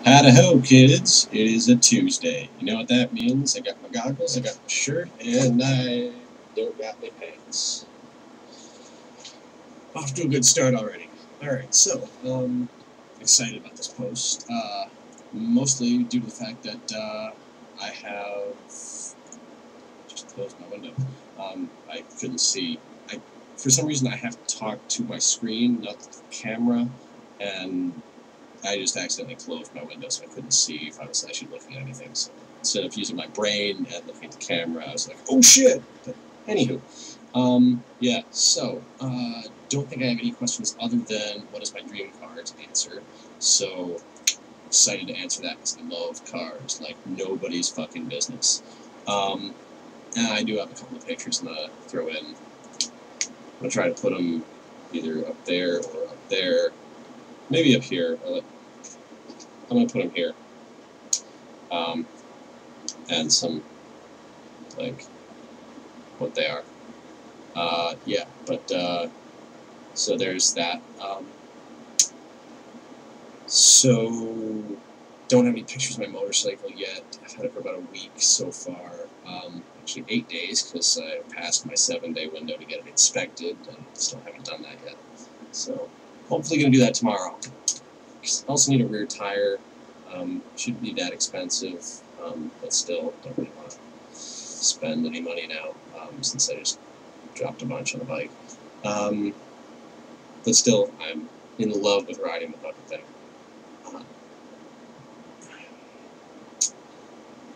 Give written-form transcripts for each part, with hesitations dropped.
Howdy-ho, kids. It is a Tuesday. You know what that means? I got my goggles, I got my shirt, and I don't got my pants. Off to a good start already. Alright, so, excited about this post. Mostly due to the fact that, I have just closed my window. I couldn't see. For some reason, I have to talk to my screen, not the camera, and I just accidentally closed my window, so I couldn't see if I was actually looking at anything. So instead of using my brain and looking at the camera, I was like, oh shit! But anywho, yeah, so, don't think I have any questions other than what is my dream car to answer. So, excited to answer that because I love cars like nobody's fucking business. And I do have a couple of pictures I'm going to throw in. I'm going to try to put them either up there or up there. Maybe up here. I'm going to put them here. And some, like, what they are. Yeah, but, so there's that. So, don't have any pictures of my motorcycle yet. I've had it for about a week so far. Actually 8 days, because I passed my 7-day window to get it inspected, and still haven't done that yet. So, hopefully going to do that tomorrow. I also need a rear tire. Shouldn't be that expensive, but still don't really want to spend any money now, since I just dropped a bunch on the bike. But still, I'm in love with riding the fucking thing.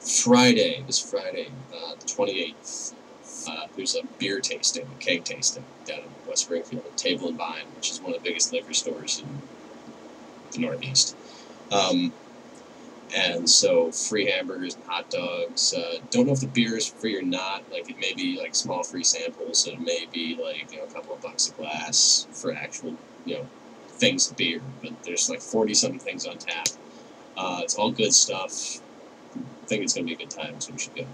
This Friday, the 28th, there's a beer tasting, a keg tasting, down in West Springfield at Table and Vine, which is one of the biggest liquor stores in the Northeast. And so, free hamburgers and hot dogs. Don't know if the beer is free or not. Like, it may be, like, small free samples, and it may be, like, you know, a couple of bucks a glass for actual, you know, things of beer. But there's, like, 40-something things on tap. It's all good stuff. I think it's going to be a good time, so we should go.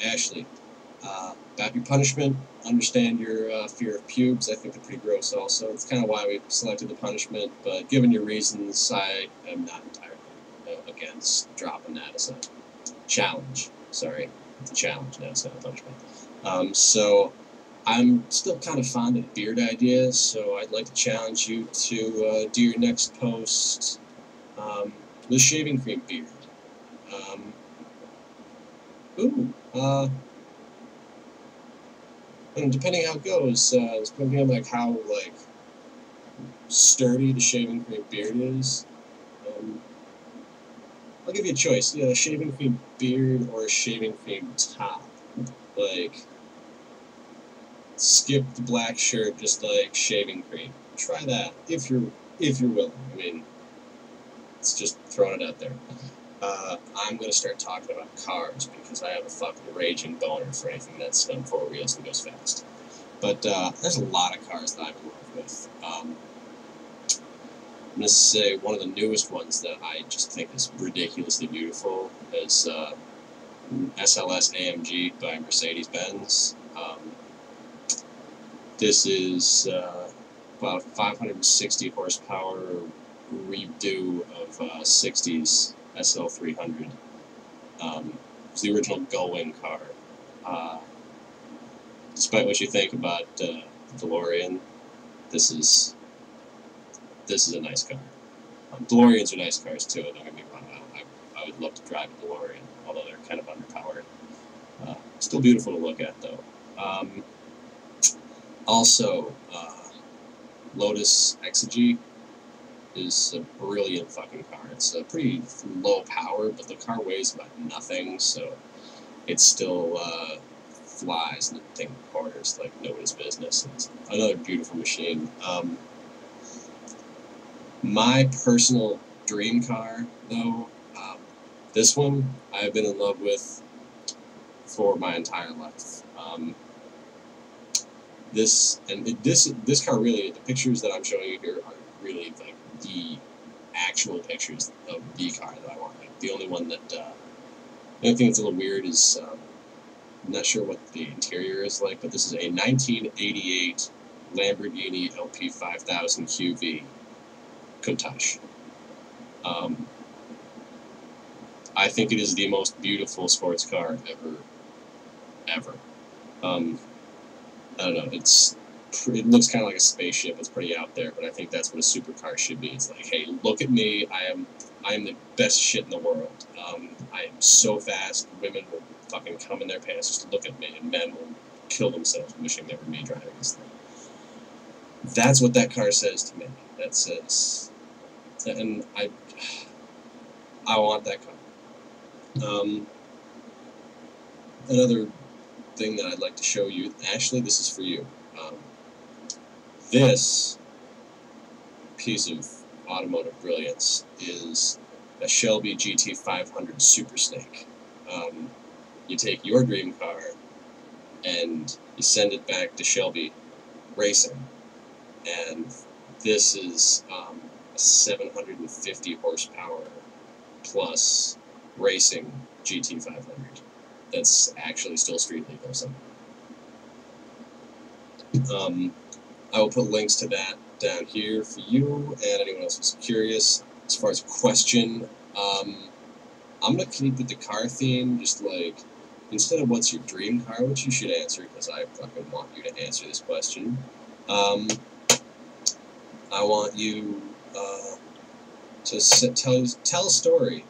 Ashley, about your punishment, understand your fear of pubes. I think they're pretty gross also. It's kind of why we selected the punishment, but given your reasons, I am not entirely against dropping that as a challenge. Sorry, it's a challenge now, it's not a punishment. So, I'm still kind of fond of the beard idea, so I'd like to challenge you to do your next post with a shaving cream beard. And depending how it goes, depending on like how like sturdy the shaving cream beard is, I'll give you a choice: a shaving cream beard or a shaving cream top. Like, skip the black shirt, just like shaving cream. Try that if you're willing. I mean, it's just throwing it out there. I'm gonna start talking about cars because I have a fucking raging boner for anything that's done 4 wheels and goes fast. But there's a lot of cars that I'm in love with. I'm gonna say one of the newest ones that I just think is ridiculously beautiful is SLS AMG by Mercedes-Benz. This is about 560 horsepower redo of 60s SL300. It's the original Gullwing car. Despite what you think about the DeLorean, this is a nice car. DeLoreans are nice cars too, don't get me wrong. I would love to drive a DeLorean, although they're kind of underpowered. Still beautiful to look at though. Also, Lotus Exige is a brilliant fucking car. It's a pretty low power, but the car weighs about nothing, so it still flies and taking corners like nobody's business. It's another beautiful machine. My personal dream car, though, this one I've been in love with for my entire life. This car really, the pictures that I'm showing you here are really like the actual pictures of the car that I want. Like, the only one that, the only thing that's a little weird is, I'm not sure what the interior is like, but this is a 1988 Lamborghini LP 5000 QV Countach. I think it is the most beautiful sports car ever. I don't know. It looks kind of like a spaceship. It's pretty out there, but I think that's what a supercar should be. It's like, hey, look at me. I am the best shit in the world. I am so fast. Women will fucking come in their pants just to look at me, and men will kill themselves wishing they were me driving this thing. That's what that car says to me. That says, and I want that car. Another thing that I'd like to show you, Ashley, this is for you. This piece of automotive brilliance is a Shelby GT500 Super Snake. You take your dream car and you send it back to Shelby Racing, and this is a 750 horsepower plus racing GT500 that's actually still street legal. So I will put links to that down here for you and anyone else who's curious. As far as a question, I'm going to keep with the car theme, just like, instead of what's your dream car, which you should answer, because I fucking want you to answer this question, I want you to tell a story.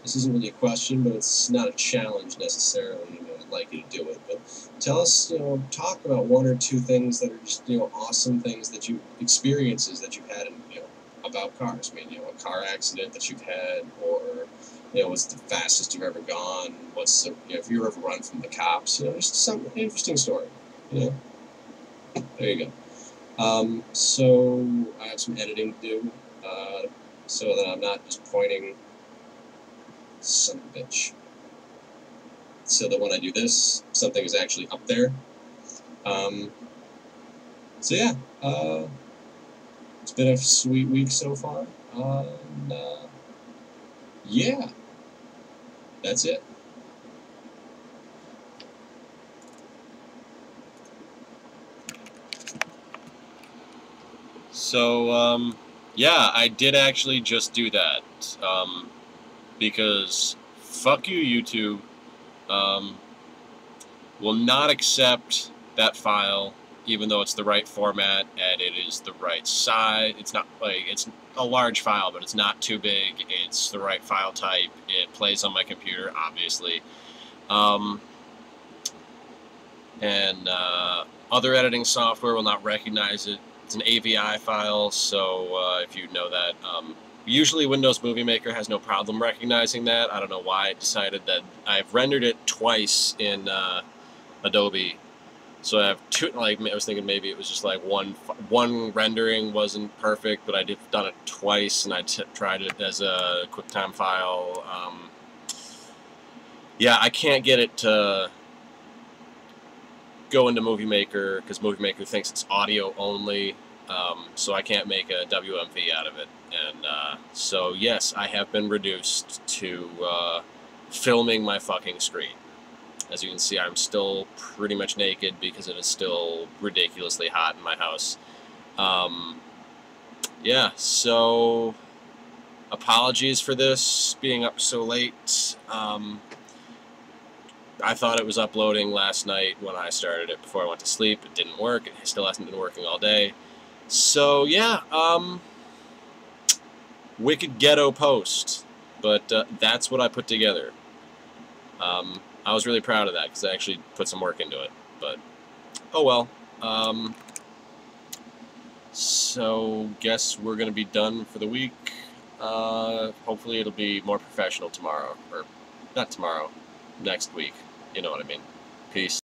This isn't really a question, but it's not a challenge necessarily. You know, I'd like you to do it, but tell us, talk about one or two things that are just, awesome things that experiences that you've had, about cars. I mean, a car accident that you've had, or, what's the fastest you've ever gone, if you were ever run from the cops, just some interesting story, There you go. So I have some editing to do, so that I'm not just pointing, son of a bitch, so that when I do this, something is actually up there. So yeah, it's been a sweet week so far, and yeah, that's it. So, yeah, I did actually just do that, because fuck you, YouTube, will not accept that file, even though it's the right format and it is the right size. It's not like, it's a large file, but it's not too big. It's the right file type. It plays on my computer, obviously. And other editing software will not recognize it. It's an AVI file, so if you know that. Usually Windows Movie Maker has no problem recognizing that. I don't know why it decided that. I've rendered it twice in Adobe. So I have two, I was thinking maybe it was just like one rendering wasn't perfect, but I done it twice, and I tried it as a QuickTime file. Yeah, I can't get it to go into Movie Maker, because Movie Maker thinks it's audio only, so I can't make a WMV out of it. And so yes, I have been reduced to filming my fucking screen. As you can see, I'm still pretty much naked because it is still ridiculously hot in my house. Yeah, so apologies for this being up so late. I thought it was uploading last night when I started it before I went to sleep. It didn't work. It still hasn't been working all day. So yeah, wicked ghetto post, but that's what I put together. I was really proud of that because I actually put some work into it, but oh well. So guess we're gonna be done for the week. Hopefully it'll be more professional tomorrow, or not tomorrow, next week. You know what I mean. Peace.